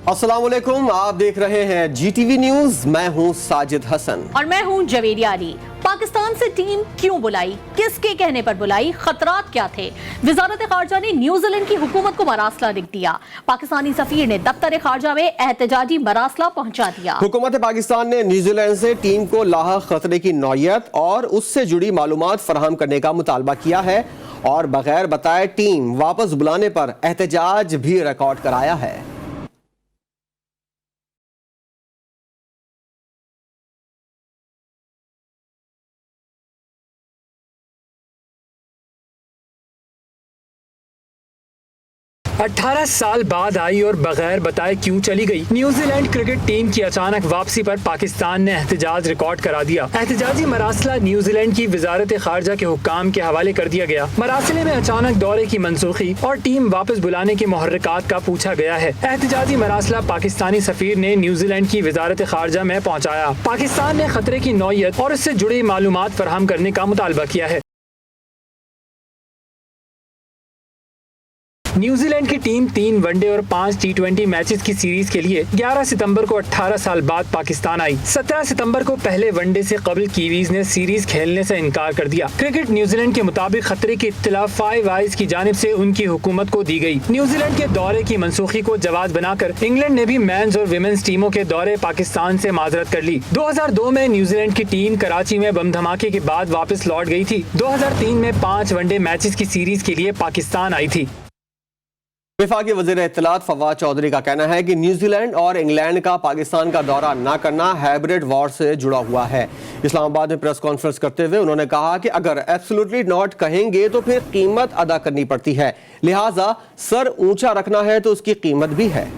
अस्सलाम वालेकुम, आप देख रहे हैं GTV न्यूज। मैं हूं साजिद हसन और मैं हूं जवेरिया अली। पाकिस्तान से टीम क्यों बुलाई, किसके कहने पर बुलाई, खतरात क्या थे? वजारत खारजा ने न्यूजीलैंड की हुकूमत को मरासला लिख दिया। पाकिस्तानी सफीर ने दफ्तर खारजा में एहतजाजी मरासला पहुंचा दिया। हुकूमत पाकिस्तान ने न्यूजीलैंड से टीम को लाहक खतरे की नौयत और उससे जुड़ी मालूमात फराहम करने का मुतालबा किया है और बगैर बताए टीम वापस बुलाने पर एहतजाज भी रिकॉर्ड कराया है। अठारह साल बाद आई और बगैर बताए क्यों चली गई। न्यूजीलैंड क्रिकेट टीम की अचानक वापसी पर पाकिस्तान ने एहतजाज रिकॉर्ड करा दिया। एहतजाजी मरासला न्यूजीलैंड की वजारत खारजा के हुक्काम के हवाले कर दिया गया। मरासले में अचानक दौरे की मनसूखी और टीम वापस बुलाने के मुहर्रिकात का पूछा गया है। एहतजाजी मरासला पाकिस्तानी सफीर ने न्यूजीलैंड की वजारत खारजा में पहुँचाया। पाकिस्तान ने खतरे की नौयत और उससे जुड़ी मालूमात फराहम करने का मुतालबा किया है। न्यूजीलैंड की टीम 3 वनडे और 5 T20 मैचेस की सीरीज के लिए 11 सितंबर को 18 साल बाद पाकिस्तान आई। 17 सितंबर को पहले वनडे से कबल कीवीज ने सीरीज खेलने से इनकार कर दिया। क्रिकेट न्यूजीलैंड के मुताबिक खतरे की इत्तला फाइव आइज की जानिब से उनकी हुकूमत को दी गई। न्यूजीलैंड के दौरे की मनसूखी को जवाब बनाकर इंग्लैंड ने भी मेंस और विमेंस टीमों के दौरे पाकिस्तान से माजरत कर ली। 2002 में न्यूजीलैंड की टीम कराची में बम धमाके के बाद वापस लौट गई थी। 2003 में 5 वनडे मैचेस की सीरीज के लिए पाकिस्तान आई थी। वफाकी वज़ीर इत्तलात फवाद चौधरी का कहना है कि न्यूजीलैंड और इंग्लैंड का पाकिस्तान का दौरा न करना हाइब्रिड वॉर से जुड़ा हुआ है। इस्लामाबाद में प्रेस कॉन्फ्रेंस करते हुए उन्होंने कहा कि अगर एब्सोल्युटली नॉट कहेंगे तो फिर कीमत अदा करनी पड़ती है, लिहाजा सर ऊंचा रखना है तो उसकी कीमत भी है।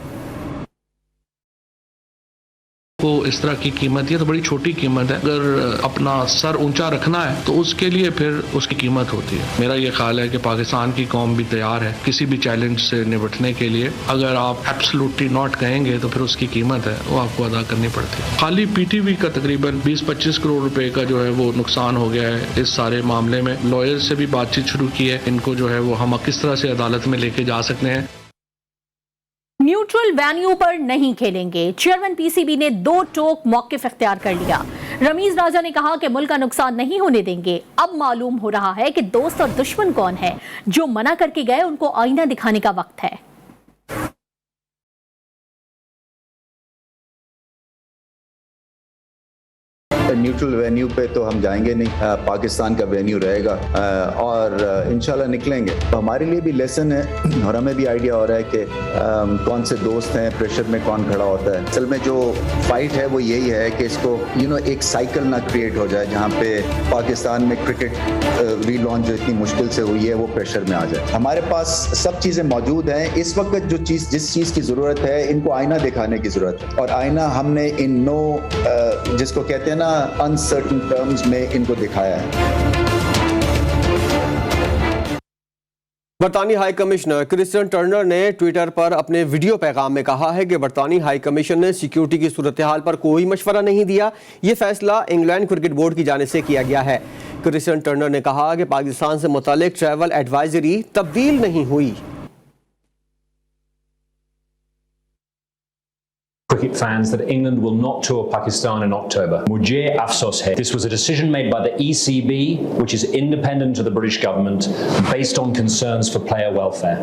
को इस तरह की कीमत, ये तो बड़ी छोटी कीमत है। अगर अपना सर ऊंचा रखना है तो उसके लिए फिर उसकी कीमत होती है। मेरा ये ख्याल है कि पाकिस्तान की कौम भी तैयार है किसी भी चैलेंज से निपटने के लिए। अगर आप एब्सोल्युटली नॉट कहेंगे तो फिर उसकी कीमत है वो आपको अदा करनी पड़ती है। खाली PTV का तकरीबन 20-25 करोड़ रुपए का जो है वो नुकसान हो गया है इस सारे मामले में। लॉयर से भी बातचीत शुरू की है, इनको जो है वो हम किस तरह से अदालत में लेके जा सकते हैं। न्यूट्रल वेन्यू पर नहीं खेलेंगे, चेयरमैन PCB ने 2 टोक मौक़िफ़ इख्तियार कर लिया। रमीज राजा ने कहा कि मुल्क का नुकसान नहीं होने देंगे। अब मालूम हो रहा है कि दोस्त और दुश्मन कौन है। जो मना करके गए उनको आईना दिखाने का वक्त है। न्यूट्रल वेन्यू पे तो हम जाएंगे नहीं, पाकिस्तान का वेन्यू रहेगा और इंशाल्लाह निकलेंगे। तो हमारे लिए भी लेसन है और हमें भी आइडिया हो रहा है कि कौन से दोस्त हैं, प्रेशर में कौन खड़ा होता है। असल में जो फाइट है वो यही है कि इसको एक साइकिल ना क्रिएट हो जाए जहाँ पे पाकिस्तान में क्रिकेट रीलॉन्च जो इतनी मुश्किल से हुई है वो प्रेशर में आ जाए। हमारे पास सब चीज़ें मौजूद हैं। इस वक्त जिस चीज़ की ज़रूरत है, इनको आईना दिखाने की ज़रूरत है और आईना हमने इन जिसको कहते हैं ना अनसर्टन टर्म्स में इनको दिखाया है। बरतानी हाई कमिश्नर क्रिस्टियन टर्नर ने ट्विटर पर अपने वीडियो पैगाम में कहा है कि बरतानी हाई कमीशन ने सिक्योरिटी की सूरत हाल पर कोई मशवरा नहीं दिया। ये फैसला इंग्लैंड क्रिकेट बोर्ड की जानिब से किया गया है। क्रिस्टियन टर्नर ने कहा कि पाकिस्तान से मुतालिक ट्रैवल एडवाइजरी तब्दील नहीं हुई। Cricket fans that England will not tour Pakistan in October. Mujhe afsos hai. This was a decision made by the ECB, which is independent of the British government, based on concerns for player welfare.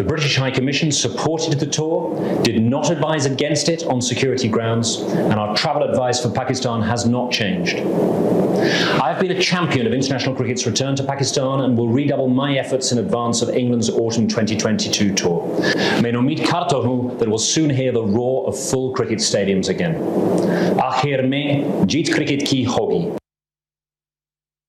The British High Commission supported the tour, did not advise against it on security grounds, and our travel advice for Pakistan has not changed. I have been a champion of international cricket's return to Pakistan and will redouble my efforts in advance of England's autumn 2022 tour. Main ummeed karta hu that we'll soon hear the roar of full cricket stadiums again. आखिर में जीत cricket की होगी।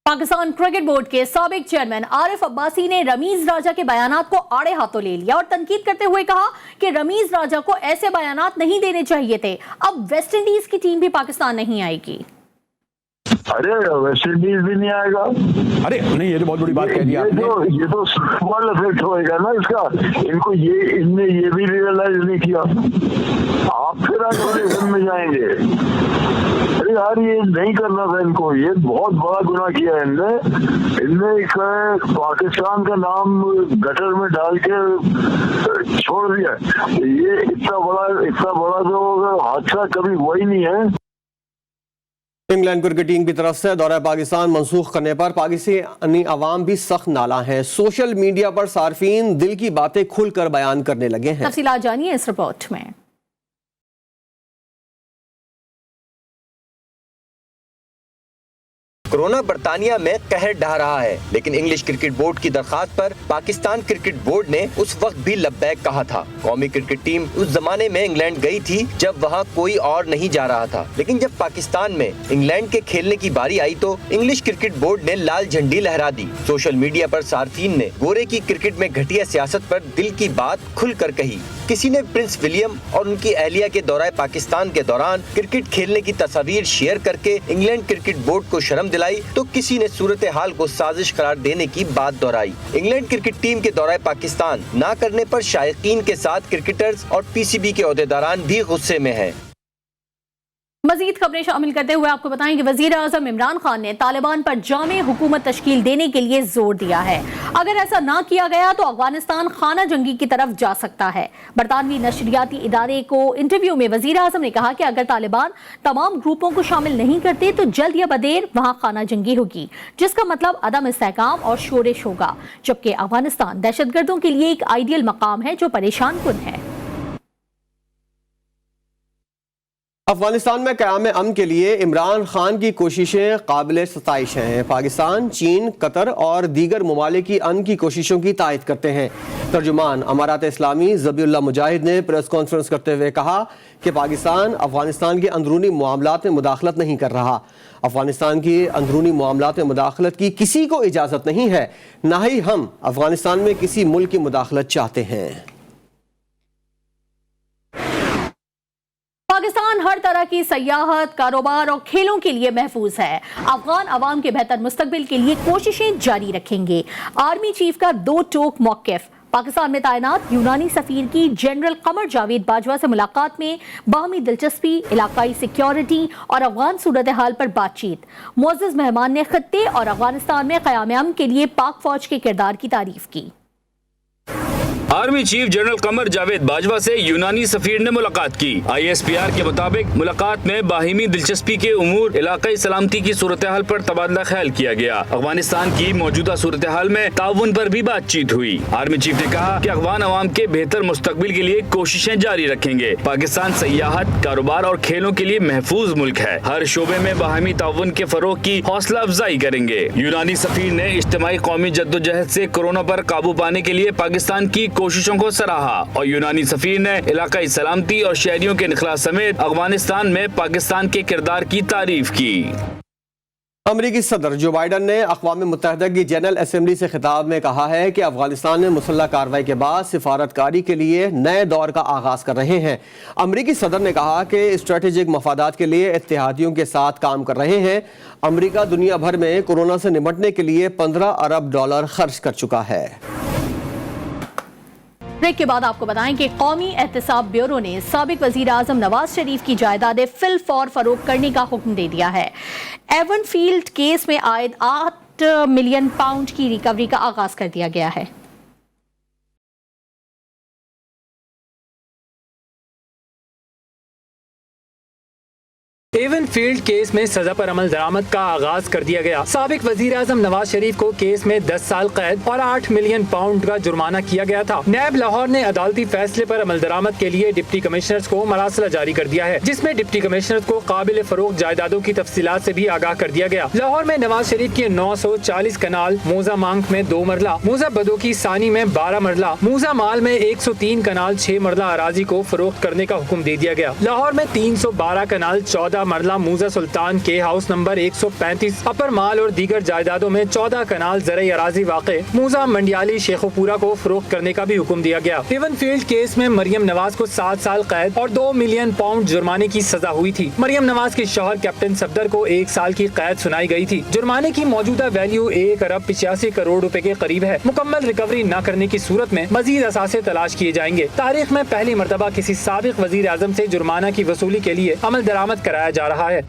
Pakistan cricket board के साबिक chairman Arif Abbasi ने रमीज राजा के बयानात को आड़े हाथों ले लिया और तनकीद करते हुए कहा कि रमीज राजा को ऐसे बयानात नहीं देने चाहिए थे। अब वेस्ट इंडीज की टीम भी पाकिस्तान नहीं आएगी। अरे वेस्ट इंडीज भी नहीं आएगा। अरे नहीं, ये तो बहुत बड़ी बात कह दी आपने। ये तो स्नोबॉल इफेक्ट होएगा ना इसका। इनने ये भी रियलाइज नहीं किया। आप फिर आइसोलेशन में जाएंगे। अरे यार ये नहीं करना था इनको, ये बहुत बड़ा गुनाह किया है इनने पाकिस्तान का नाम गटर में डाल के छोड़ दिया। ये इतना बड़ा जो हादसा कभी हुआ ही नहीं है। इंग्लैंड क्रिकेट टीम की तरफ से दौरा पाकिस्तान मंसूख करने पर पाकिस्तानी अवाम भी सख्त नाला है। सोशल मीडिया पर सार्फिन दिल की बातें खुलकर बयान करने लगे हैं। तफसीलात जानिए इस रिपोर्ट में। कोरोना बरतानिया में कहर ढा रहा है, लेकिन इंग्लिश क्रिकेट बोर्ड की दरखास्त पर पाकिस्तान क्रिकेट बोर्ड ने उस वक्त भी लब्बैक कहा था। कौमी क्रिकेट टीम उस जमाने में इंग्लैंड गई थी जब वहां कोई और नहीं जा रहा था, लेकिन जब पाकिस्तान में इंग्लैंड के खेलने की बारी आई तो इंग्लिश क्रिकेट बोर्ड ने लाल झंडी लहरा दी। सोशल मीडिया पर सार्फिन ने गोरे की क्रिकेट में घटिया सियासत पर दिल की बात खुलकर कही। किसी ने प्रिंस विलियम और उनकी अहलिया के दौरे पाकिस्तान के दौरान क्रिकेट खेलने की तस्वीर शेयर करके इंग्लैंड क्रिकेट बोर्ड को शर्म दिलाई, तो किसी ने सूरत हाल को साजिश करार देने की बात दोहराई। इंग्लैंड क्रिकेट टीम के दौरे पाकिस्तान ना करने पर शायकीन के साथ क्रिकेटर्स और पीसीबी के ओहदेदारान भी गुस्से में हैं। मजीद खबरें शामिल करते हुए आपको बताएं कि वजीर आजम इमरान खान ने तालिबान पर जामे हुकूमत तश्कील देने के लिए जोर दिया है। अगर ऐसा ना किया गया तो अफगानिस्तान खाना जंगी की तरफ जा सकता है। बरतानवी नशरियाती इदारे को इंटरव्यू में वजीर आजम ने कहा कि अगर तालिबान तमाम ग्रुपों को शामिल नहीं करते तो जल्द या बदेर वहां खाना जंगी होगी, जिसका मतलब अदम इस्तेहकाम और शोरिश होगा। जबकि अफगानिस्तान दहशतगर्दों के लिए एक आइडियल मकाम है जो परेशान कुन है। अफगानिस्तान में क़याम अमन के लिए इमरान खान की कोशिशें काबिल सताइश हैं। पाकिस्तान, चीन, कतर और दीगर ममालिक की अमन की कोशिशों की तायद करते हैं। तर्जुमान अमारात इस्लामी ज़बीउल्लाह मुजाहिद ने प्रेस कॉन्फ्रेंस करते हुए कहा कि पाकिस्तान अफगानिस्तान के अंदरूनी मामलात में मुदाखलत नहीं कर रहा। अफगानिस्तान की अंदरूनी मामलात में मुदाखलत की किसी को इजाज़त नहीं है, ना ही हम अफगानिस्तान में किसी मुल्क की मुदाखलत चाहते हैं। पाकिस्तान हर तरह की सयाहत, कारोबार और खेलों के लिए महफूज है। अफगान अवाम के बेहतर मुस्तकबिल के लिए कोशिशें जारी रखेंगे। आर्मी चीफ का दो टोक मौक़िफ़। पाकिस्तान में तैनात यूनानी सफीर की जनरल कमर जावेद बाजवा से मुलाकात में बाहमी दिलचस्पी, इलाकाई सिक्योरिटी और अफगान सूरत हाल पर बातचीत। मुअज़्ज़ज़ मेहमान ने खत्ते और अफगानिस्तान में क़याम अमन के लिए पाक फौज के किरदार की तारीफ की। Army chief general Qamar Javed Bajwa से यूनानी सफीर ने मुलाकात की। ISPR के मुताबिक मुलाकात में बाहिमी दिलचस्पी के उमूर, इलाकाई सलामती की सूरत हाल पर तबादला ख्याल किया गया। अफगानिस्तान की मौजूदा सूरत हाल में ताउन पर भी बातचीत हुई। आर्मी चीफ ने कहा कि अफगान अवाम के बेहतर मुस्तकबिल के लिए कोशिशें जारी रखेंगे। पाकिस्तान सयाहत, कारोबार और खेलों के लिए महफूज मुल्क है। हर शोबे में बाहिमी ताउन के फरोग की हौसला अफजाई करेंगे। यूनानी सफीर ने इज्तिमाई कौमी जद्दोजहद से कोरोना पर काबू पाने के लिए पाकिस्तान की कोशिशों को सराहा और यूनानी सफीर ने इलाकाई सलामती और शहरियों के निखला समेत अफगानिस्तान में पाकिस्तान के किरदार की तारीफ की। अमरीकी सदर जो बाइडन ने अक़वाम मुत्तहिदा की जनरल असेंबली से खिताब में कहा है कि अफगानिस्तान में मुसल्लह कार्रवाई के बाद सिफारतकारी के लिए नए दौर का आगाज कर रहे हैं। अमरीकी सदर ने कहा कि स्ट्रेटेजिक मफादात के लिए इत्तेहादियों के साथ काम कर रहे हैं। अमरीका दुनिया भर में कोरोना से निपटने के लिए $15 अरब खर्च कर चुका है। ब्रेक के बाद आपको बताएं कि कौमी एहतसाब ब्यूरो ने साबिक वजीर आजम नवाज शरीफ की जायदादें फिल फौर फरोख्त करने का हुक्म दे दिया है। एवनफील्ड केस में आयद £8 मिलियन की रिकवरी का आगाज कर दिया गया है। एवनफील्ड केस में सजा पर अमल दरामद का आगाज कर दिया गया। साबिक वजीर आजम नवाज शरीफ को केस में 10 साल कैद और £8 मिलियन का जुर्माना किया गया था। नैब लाहौर ने अदालती फैसले पर अमल दरामद के लिए डिप्टी कमिश्नर्स को मरासला जारी कर दिया है, जिसमें डिप्टी कमिश्नर्स को काबिल फरोख्त जायदादों की तफसीलात से भी आगाह कर दिया गया। लाहौर में नवाज शरीफ के 940 कनाल, मूजा मांग में 2 मरला, मूजा बदोकी सानी में 12 मरला, मूजा माल में 103 कनाल 6 मरला अराजी को फरोख्त करने का हुक्म दे दिया गया। लाहौर में 312 कनाल 14 वालदा मरला मूसा सुल्तान के हाउस नंबर 135 अपर माल और दीगर जायदादों में 14 कनाल ज़राई अराजी वाक़े मूसा मंडियाली शेखोपुरा को फरोख्त करने का भी हुक्म दिया गया। रिवनफील्ड केस में मरियम नवाज को 7 साल कैद और 2 मिलियन पाउंड जुर्माने की सजा हुई थी। मरियम नवाज के शौहर कैप्टन सफदर को 1 साल की कैद सुनाई गई थी। जुर्माने की मौजूदा वैल्यू 1 अरब 85 करोड़ रुपए के करीब है। मुकम्मल रिकवरी न करने की सूरत में मजीद असासे तलाश किए जाएंगे। तारीख में पहली मरतबा किसी साबिक वजीर आजम से जुर्माना की वसूली के लिए अमल दरामद कराया जा रहा है।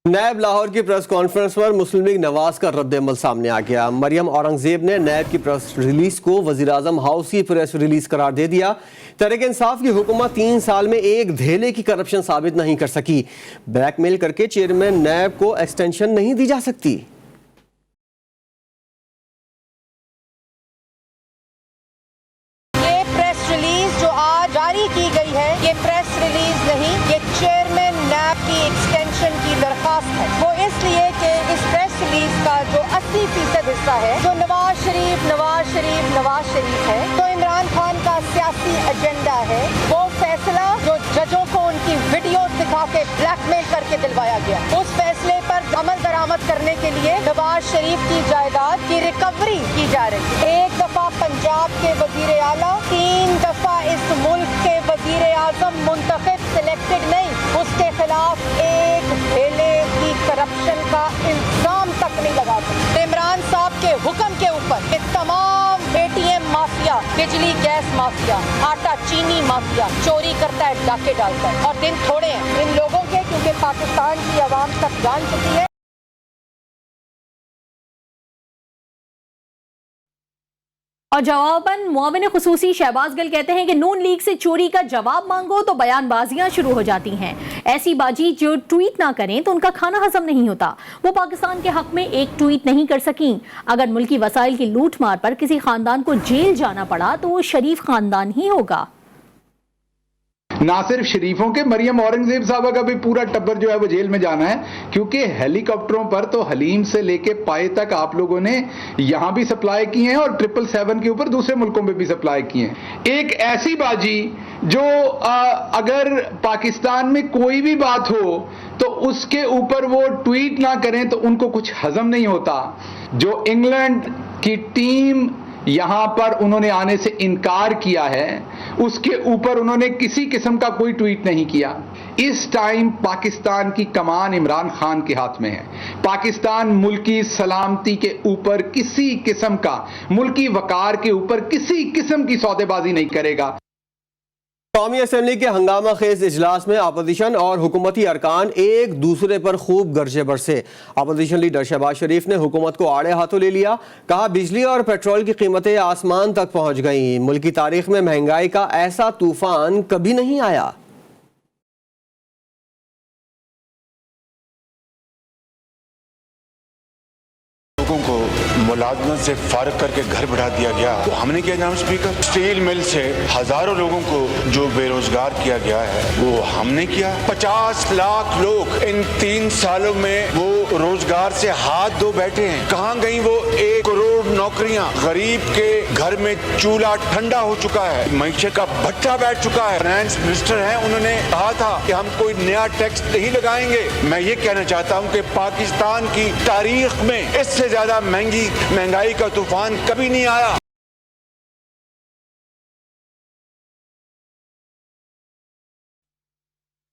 नैब लाहौर की प्रेस कॉन्फ्रेंस पर मुस्लिम लीग नवाज का रद्द-ए-अमल सामने आ गया। मरियम औरंगजेब ने नैब की प्रेस रिलीज को वज़ीर-ए-आज़म हाउस की प्रेस रिलीज करार दे दिया। तहरीक इंसाफ की हुकूमत 3 साल में एक धेले की करप्शन साबित नहीं कर सकी। ब्लैकमेल करके चेयरमैन नैब को एक्सटेंशन नहीं दी जा सकती। ये प्रेस रिलीज जो आज जारी की गई है, ये प्रेस रिलीज नहीं, ये चेयरमैन नैब की एक्सटेंशन की दरखास्त है। वो इसलिए कि इस प्रेस रिलीज का जो 80% हिस्सा है, जो नवाज शरीफ है, तो इमरान खान का सियासी एजेंडा है, वो फैसला जो जजों को उनकी वीडियो दिखा के ब्लैकमेल करके दिलवाया गया, उस फैसले पर अमल दरामद करने के लिए नवाज शरीफ की जायदाद की रिकवरी की जा रही है। 1 दफा पंजाब के वजीर आला, 3 दफा इस मुल्क के वजीर आजम मुंतखब सिलेक्टेड नहीं, उसके खिलाफ एक धेले की करप्शन का इल्जाम तक नहीं लगा सकते। इमरान साहब के हुक्म के ऊपर ये तमाम ATM माफिया, बिजली गैस माफिया, आटा चीनी माफिया चोरी करता है डाके डालकर, और दिन थोड़े हैं इन लोगों के, क्योंकि पाकिस्तान की आवाम तक जान चुकी है। और जवाबन मुआविन खुसूसी शहबाज गिल कहते हैं कि नून लीग से चोरी का जवाब मांगो तो बयानबाजियां शुरू हो जाती हैं। ऐसी बाजी जो ट्वीट ना करें तो उनका खाना हजम नहीं होता। वो पाकिस्तान के हक में एक ट्वीट नहीं कर सकी। अगर मुल्की वसाइल की लूट मार पर किसी खानदान को जेल जाना पड़ा तो वो शरीफ खानदान ही होगा। ना सिर्फ शरीफों के, मरियम औरंगजेब साहबा का भी पूरा टब्बर जो है वो जेल में जाना है, क्योंकि हेलीकॉप्टरों पर तो हलीम से लेके पाए तक आप लोगों ने यहां भी सप्लाई की हैं और 777 के ऊपर दूसरे मुल्कों में भी सप्लाई की हैं। एक ऐसी बाजी जो अगर पाकिस्तान में कोई भी बात हो तो उसके ऊपर वो ट्वीट ना करें तो उनको कुछ हजम नहीं होता। जो इंग्लैंड की टीम यहां पर उन्होंने आने से इनकार किया है, उसके ऊपर उन्होंने किसी किस्म का कोई ट्वीट नहीं किया। इस टाइम पाकिस्तान की कमान इमरान खान के हाथ में है। पाकिस्तान मुल्की सलामती के ऊपर किसी किस्म का, मुल्की वकार के ऊपर किसी किस्म की सौदेबाजी नहीं करेगा। कौमी असेंबली के हंगामा खेज इजलास में अपोजिशन और हुकूमती अरकान एक दूसरे पर खूब गरजे बरसे। अपोजिशन लीडर शहबाज शरीफ ने हुकूमत को आड़े हाथों ले लिया। कहा बिजली और पेट्रोल की कीमतें आसमान तक पहुंच गईं। मुल्क की तारीख में महंगाई का ऐसा तूफान कभी नहीं आया। लोगों को मुलाजमत से फारिग करके घर बिठा दिया गया। तो हमने किया जनाब स्पीकर, स्टील मिल से हजारों लोगों को जो बेरोजगार किया गया है वो हमने किया। 50 लाख लोग इन 3 सालों में वो रोजगार से हाथ धो बैठे हैं। कहाँ गई वो 1 करोड़ नौकरियां? गरीब के घर में चूल्हा ठंडा हो चुका है, मईशत का भट्टा बैठ चुका है। फाइनेंस मिनिस्टर हैं, उन्होंने कहा था कि हम कोई नया टैक्स नहीं लगाएंगे। मैं ये कहना चाहता हूँ कि पाकिस्तान की तारीख में इससे ज्यादा महंगाई का तूफान कभी नहीं आया।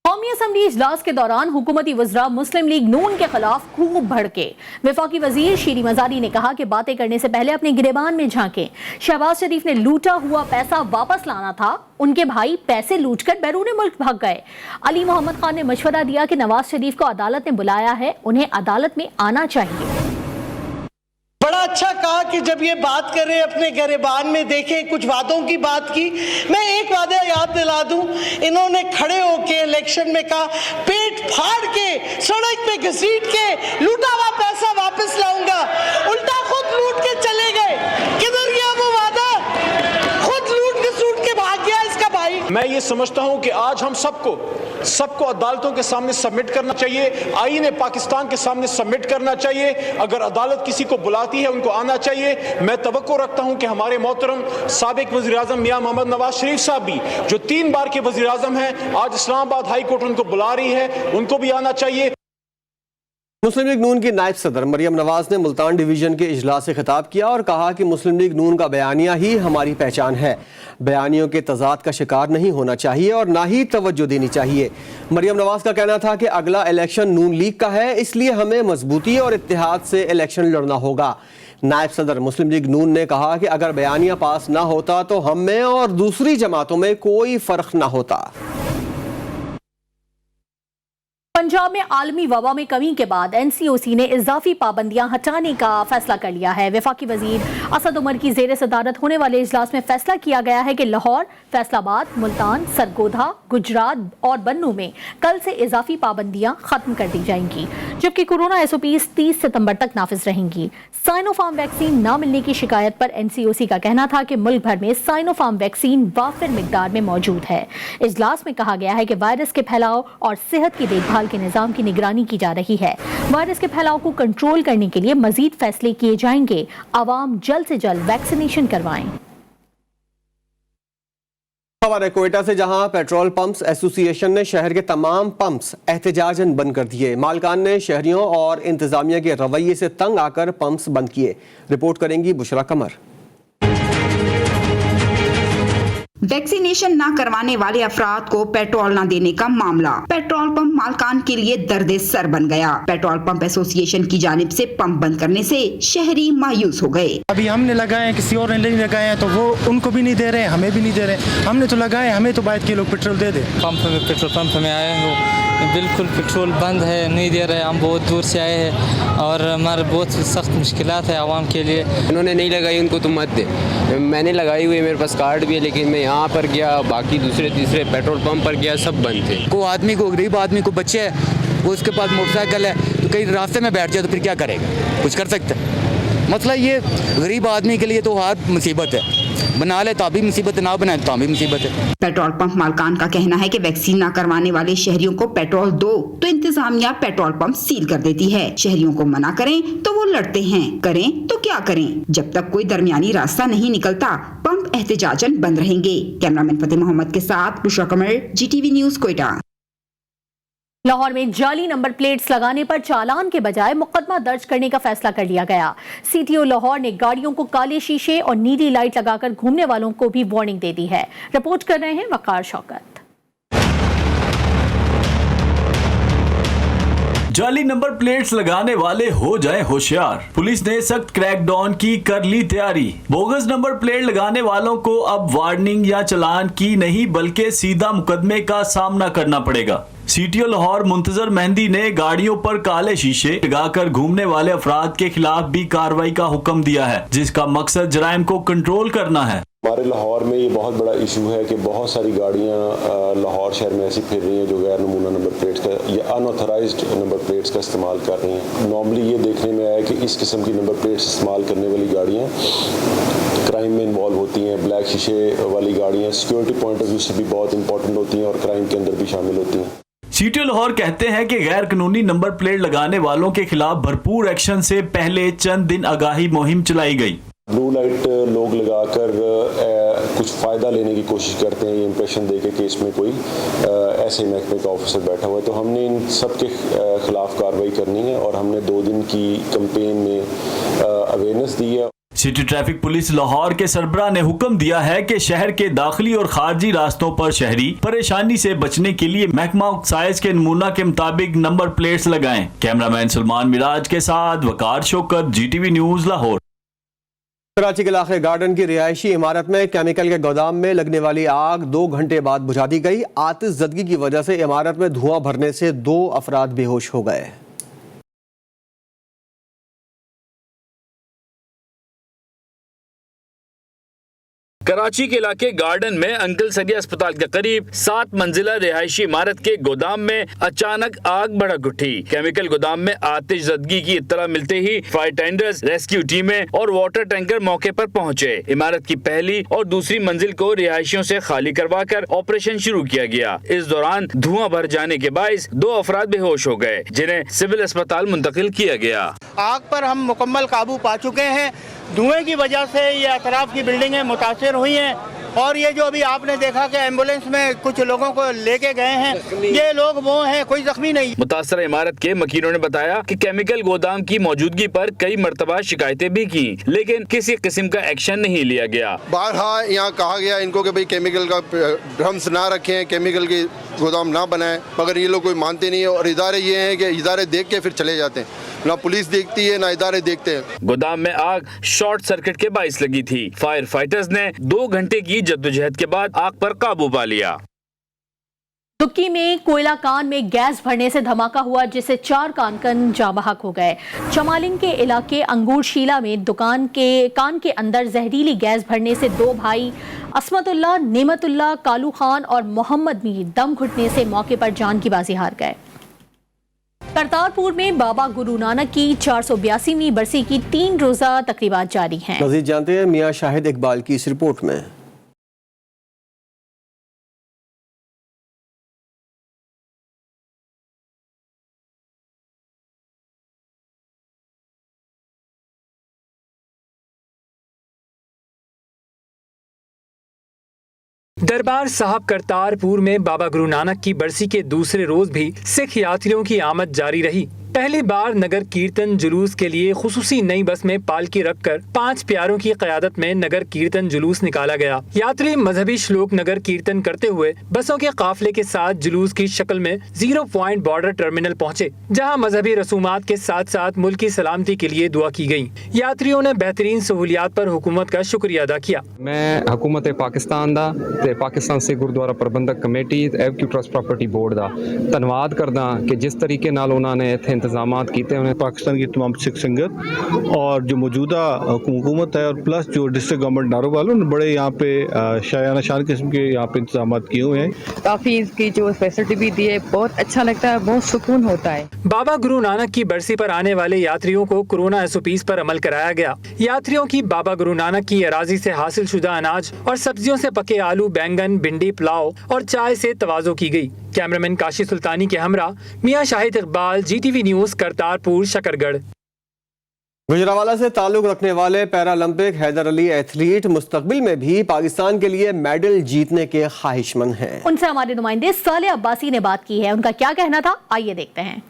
कौमी असेंबली इजलास के दौरान हुकूमती वज़रा मुस्लिम लीग नून के खिलाफ खूब भड़के। वफाकी वजीर शीरी मजारी ने कहा कि बातें करने से पहले अपने गिरेबान में झांकें। शहबाज शरीफ ने लूटा हुआ पैसा वापस लाना था, उनके भाई पैसे लूटकर बैरून मुल्क भाग गए। अली मोहम्मद खान ने मशवरा दिया कि नवाज शरीफ को अदालत ने बुलाया है, उन्हें अदालत में आना चाहिए। बड़ा अच्छा कहा कि जब ये बात कर रहे अपने गिरेबान में देखें, कुछ वादों की बात की। मैं एक वादा याद दिला दूं, इन्होंने खड़े होके इलेक्शन में कहा पेट फाड़ के सड़क पे घसीट के लूटा हुआ पैसा वापस लाऊंगा, उल्टा खुद लूट के चले गए। किधर गया वो वादा? खुद लूट के सूट के भाग गया इसका भाई। मैं ये समझता हूं कि आज हम सबको अदालतों के सामने सबमिट करना चाहिए, आईन पाकिस्तान के सामने सबमिट करना चाहिए। अगर अदालत किसी को बुलाती है उनको आना चाहिए। मैं तवक्को रखता हूं कि हमारे मोहतरम साबिक वज़ीर-ए-आज़म मियां मोहम्मद नवाज शरीफ साहब भी, जो 3 बार के वज़ीर-ए-आज़म हैं, आज इस्लामाबाद हाई कोर्ट उनको बुला रही है, उनको भी आना चाहिए। मुस्लिम लीग नून की नायब सदर मरियम नवाज ने मुल्तान डिवीजन के इजलास से खिताब किया और कहा कि मुस्लिम लीग नून का बयानिया ही हमारी पहचान है। बयानियों के तजाद का शिकार नहीं होना चाहिए और ना ही तवज्जो देनी चाहिए। मरियम नवाज का कहना था कि अगला इलेक्शन नून लीग का है, इसलिए हमें मजबूती और इत्तेहाद से इलेक्शन लड़ना होगा। नायब सदर मुस्लिम लीग नून ने कहा कि अगर बयानिया पास ना होता तो हम में और दूसरी जमातों में कोई फर्क ना होता। पंजाब में आलमी वबा में कमी के बाद एनसीओसी ने इजाफी पाबंदियां हटाने का फैसला कर लिया है। वफाकी वजीर असद उमर की जेर सदारत होने वाले इजलास में फैसला किया गया है कि लाहौर, फैसलाबाद, मुल्तान, सरगोधा, गुजरात और बन्नू में कल से इजाफी पाबंदियां खत्म कर दी जाएंगी, जबकि कोरोना एसओपीज 30 सितंबर तक नाफिज रहेंगी। साइनोफार्म वैक्सीन न मिलने की शिकायत पर एनसीओसी का कहना था कि मुल्क भर में साइनोफार्म वैक्सीन वाफिर मिकदार में मौजूद है। इजलास में कहा गया है कि वायरस के फैलाव और सेहत की देखभाल के निजाम की निगरानी की जा रही है। वायरस के फैलाव को कंट्रोल करने के लिए मजीद फैसले किए जाएंगे। आवाम जल्द से जल्द वैक्सीनेशन करवाएं। खबर है कोयटा से, जहां पेट्रोल पंप्स एसोसिएशन ने शहर के तमाम पंप्स एहतजाजन बंद कर दिए। मालकान ने शहरियों और इंतजामिया के रवैये से तंग आकर पंप्स बंद किए। रिपोर्ट करेंगी बुशरा कमर। वैक्सीनेशन न करवाने वाले अफराद को पेट्रोल न देने का मामला पेट्रोल पंप मालकान के लिए दर्दे सर बन गया। पेट्रोल पंप एसोसिएशन की जानिब से पंप बंद करने से शहरी मायूस हो गए। अभी हमने लगाए हैं, किसी और ने नहीं लगाए हैं, तो वो उनको भी नहीं दे रहे, हमें भी नहीं दे रहे। हमने तो लगाए, हमें तो बात के लोग पेट्रोल दे दे। पंप में पेट्रोल पंप में आए हो, बिल्कुल पेट्रोल बंद है, नहीं दे रहे। हम बहुत दूर से आए हैं और हमारे बहुत सख्त मुश्किलात है आवाम के लिए। उन्होंने नहीं लगाई, उनको तो मत दे। मैंने लगाई हुई है, मेरे पास कार्ड भी है, लेकिन मैं यहाँ पर गया, बाकी दूसरे तीसरे पेट्रोल पंप पर गया, सब बंद थे। को आदमी को, गरीब आदमी को, बच्चे है, वो उसके पास मोटरसाइकिल है, तो कहीं रास्ते में बैठ जाए तो फिर क्या करेगा? कुछ कर सकते हैं? मतलब ये गरीब आदमी के लिए तो हर मुसीबत है। बना ले तो भी मुसीबत है, ना बनाए तो भी मुसीबत है। पेट्रोल पंप मालकान का कहना है कि वैक्सीन न करवाने वाले शहरियों को पेट्रोल दो तो इंतजामिया पेट्रोल पंप सील कर देती है। शहरियों को मना करें तो वो लड़ते हैं, करें तो क्या करें। जब तक कोई दरमियानी रास्ता नहीं निकलता, पंप एहतजाजन बंद रहेंगे। कैमरामैन फतेह मोहम्मद के साथ बुशरा कमर, GTV न्यूज, कोयटा। लाहौर में जाली नंबर प्लेट्स लगाने पर चालान के बजाय मुकदमा दर्ज करने का फैसला कर लिया गया। सीटीओ लाहौर ने गाड़ियों को काले शीशे और नीली लाइट लगाकर घूमने वालों को भी वार्निंग दे दी है। रिपोर्ट कर रहे हैं वकार शौकत। जाली नंबर प्लेट्स लगाने वाले हो जाए होशियार। पुलिस ने सख्त क्रैकडाउन की कर ली तैयारी। बोगस नंबर प्लेट लगाने वालों को अब वार्निंग या चालान की नहीं, बल्कि सीधा मुकदमे का सामना करना पड़ेगा। सीटीओ लाहौर मुंतजर मेहंदी ने गाड़ियों पर काले शीशे लगाकर घूमने वाले अफराद के खिलाफ भी कार्रवाई का हुक्म दिया है, जिसका मकसद जराइम को कंट्रोल करना है। हमारे लाहौर में ये बहुत बड़ा इशू है कि बहुत सारी गाड़ियां लाहौर शहर में ऐसी फिर रही हैं जो गैर नमूना नंबर प्लेट्स का या अनऑथराइज्ड नंबर प्लेट्स का इस्तेमाल कर रही हैं। नॉर्मली ये देखने में आया कि इस किस्म की नंबर प्लेट्स इस्तेमाल करने वाली गाड़ियां क्राइम में इन्वॉल्व होती हैं। ब्लैक शीशे वाली गाड़ियां सिक्योरिटी पॉइंट ऑफ व्यू से भी बहुत इंपॉर्टेंट होती हैं और क्राइम के अंदर भी शामिल होती हैं। सीटीओ लाहौर कहते हैं कि गैर कानूनी नंबर प्लेट लगाने वालों के खिलाफ भरपूर एक्शन से पहले चंद दिन आगाही मुहिम चलाई गई। ब्लू लाइट लोग लगाकर कुछ फ़ायदा लेने की कोशिश करते हैं, ये इंप्रेशन दे के कि इसमें कोई ऐसे महकमे का ऑफिसर बैठा हुआ है। तो हमने इन सब के खिलाफ कार्रवाई करनी है और हमने 2 दिन की कैंपेन में अवेयरनेस दी है। सिटी ट्रैफिक पुलिस लाहौर के सरबराह ने हुक्म दिया है कि शहर के दाखिली और खारजी रास्तों पर शहरी परेशानी से बचने के लिए महकमा एक्साइज के नमूना के मुताबिक नंबर प्लेट्स लगाएं। कैमरामैन सलमान मिराज के साथ वकार शौकत, GTV न्यूज लाहौर। कराची के इलाके गार्डन की रिहायशी इमारत में केमिकल के गोदाम में लगने वाली आग 2 घंटे बाद बुझा दी गई। आतिशज़दगी की वजह से इमारत में धुआं भरने से 2 अफराद बेहोश हो गए। कराची के इलाके गार्डन में अंकल सरिया अस्पताल के करीब 7 मंजिला रिहायशी इमारत के गोदाम में अचानक आग भड़क उठी। केमिकल गोदाम में आतिशज़दगी की इत्तला मिलते ही फायर टेंडर्स, रेस्क्यू टीमें और वाटर टैंकर मौके पर पहुंचे। इमारत की पहली और दूसरी मंजिल को रिहायशियों से खाली करवाकर ऑपरेशन शुरू किया गया। इस दौरान धुआं भर जाने के बायस 2 अफराद बेहोश हो गए, जिन्हें सिविल अस्पताल मुंतकिल किया गया। आग पर हम मुकम्मल काबू पा चुके हैं। धुएं की वजह से ये अतराफ की बिल्डिंगें मुतासिर हुई हैं और ये जो अभी आपने देखा कि एम्बुलेंस में कुछ लोगों को लेके गए हैं, ये लोग वो हैं, कोई जख्मी नहीं। मुतासरा इमारत के मकीनों ने बताया कि केमिकल गोदाम की मौजूदगी पर कई मरतबा शिकायतें भी की, लेकिन किसी किस्म का एक्शन नहीं लिया गया। बारहा यहाँ कहा गया इनको कि भाई केमिकल का ड्रम्स ना रखें, केमिकल की गोदाम ना बनाएं, मगर ये लोग कोई मानते नहीं है। और इदारे ये हैं कि इदारे देख के फिर चले जाते हैं, ना पुलिस देखती है ना इदारे देखते हैं। गोदाम में आग शॉर्ट सर्किट के बायस लगी थी। फायर फाइटर्स ने 2 घंटे की जद्दोजहद के बाद आग पर काबू पा लिया। दुक्की में कोयला कान में गैस भरने से धमाका हुआ, जिससे 4 कानकन जाँ बहक हो गए। चमालिंग के इलाके अंगूर शीला में दुकान के कान के अंदर जहरीली गैस भरने से 2 भाई असमतुल्लाह, नेमतुल्लाह, कालू खान और मोहम्मद मीर दम घुटने से मौके पर जान की बाजी हार गए। करतारपुर में बाबा गुरु नानक की 482वीं बरसी की 3 रोजा तकरीबात जारी हैं। मज़ीद जानते हैं मियां शाहिद इकबाल की इस रिपोर्ट में। दरबार साहब करतारपुर में बाबा गुरु नानक की बरसी के दूसरे रोज भी सिख यात्रियों की आमद जारी रही। पहली बार नगर कीर्तन जुलूस के लिए खुसूसी नई बस में पालकी रखकर 5 प्यारों की क़यादत में नगर कीर्तन जुलूस निकाला गया। यात्री मजहबी श्लोक नगर कीर्तन करते हुए बसों के काफिले के साथ जुलूस की शक्ल में 0 पॉइंट बॉर्डर टर्मिनल पहुँचे, जहाँ मजहबी रसूमात के साथ साथ मुल्क की सलामती के लिए दुआ की गयी। यात्रियों ने बेहतरीन सहूलियात पर हुकूमत का शुक्रिया अदा किया। मैं हुकूमत पाकिस्तान दा ते पाकिस्तान सिख गुरुद्वारा प्रबंधक कमेटी एवक्यू ट्रस्ट प्रॉपर्टी बोर्ड का धन्यवाद करदा कि जिस तरीके नाल उन्होंने इत्थे इंतजामात किए हैं। पाकिस्तान की तमाम सिख संगत और जो मौजूदा हुकूमत है और प्लस जो डिस्ट्रिक्ट गवर्नमेंट नारोवाल ने बड़े यहाँ पे शायाना शान किस्म के यहाँ पे इंतजाम किए हुए हैं। काफी इसकी जो फैसिलिटी भी दी है, बहुत अच्छा लगता है, बहुत सुकून होता है। बाबा गुरु नानक की बरसी पर आने वाले यात्रियों को कोरोना SOPs पर अमल कराया गया। यात्रियों की बाबा गुरु नानक की अराजी से हासिल शुदा अनाज और सब्जियों से पके आलू, बैंगन, भिंडी, पुलाव और चाय से तवाज़ो की गई। कैमरामैन काशी सुल्तानी के हमरा मियां शाहिद इकबाल, GTV न्यूज़, करतारपुर, शकरगढ़। गुजरावाला से ताल्लुक रखने वाले पैरालंपिक हैदर अली एथलीट मुस्तकबिल में भी पाकिस्तान के लिए मेडल जीतने के ख्वाहिशमंद हैं। उनसे हमारे नुमाइंदे साले अब्बासी ने बात की है। उनका क्या कहना था, आइए देखते हैं।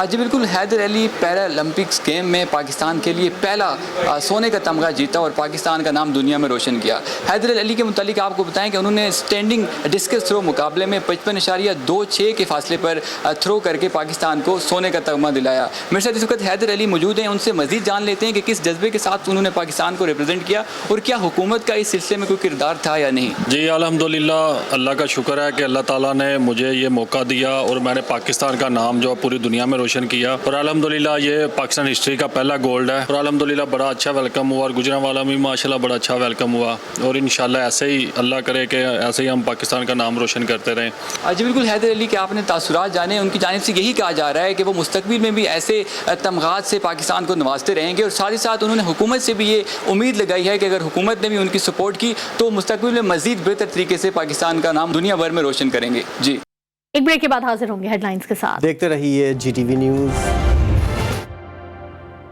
जी बिल्कुल, हैदर अली पैरालंपिक्स गेम में पाकिस्तान के लिए पहला सोने का तमगा जीता और पाकिस्तान का नाम दुनिया में रोशन किया। हैदर अली के मुतालिक आपको बताएं कि उन्होंने स्टैंडिंग डिस्कस थ्रो मुकाबले में 55.26 के फासले पर थ्रो करके पाकिस्तान को सोने का तमगा दिलाया। मेरे साथ इस वक्त हैदर अली मौजूद हैं, उनसे मजीद जान लेते हैं कि किस जज्बे के साथ उन्होंने पाकिस्तान को रिप्रेजेंट किया और क्या हुकूमत का इस सिलसिले में कोई किरदार था या नहीं। जी अल्हम्दुलिल्लाह, अल्लाह का शुक्र है कि अल्लाह ताला ने मुझे ये मौका दिया और मैंने पाकिस्तान का नाम जो पूरी दुनिया में रोशन किया और अल्हम्दुलिल्लाह ये पाकिस्तान हिस्ट्री का पहला गोल्ड है और अल्हम्दुलिल्लाह बड़ा अच्छा वेलकम हुआ और गुजरांवाला में माशाल्लाह बड़ा अच्छा वेलकम हुआ और इंशाल्लाह ऐसे ही अल्लाह करे कि ऐसे ही हम पाकिस्तान का नाम रोशन करते रहें। जी बिल्कुल, हैदर अली के आपने तासुरात जाने, उनकी जानिब से यही कहा जा रहा है कि वो मुस्तकबिल में भी ऐसे तमगात से पाकिस्तान को नवाजते रहेंगे और साथ ही साथ उन्होंने हुकूमत से भी ये उम्मीद लगाई है कि अगर हुकूमत ने भी उनकी सपोर्ट की तो मुस्तकबिल में मजीद बेहतर तरीके से पाकिस्तान का नाम दुनिया भर में रोशन करेंगे। जी, एक ब्रेक के बाद हाजिर होंगे हेडलाइंस के साथ। देखते रहिए GTV न्यूज़।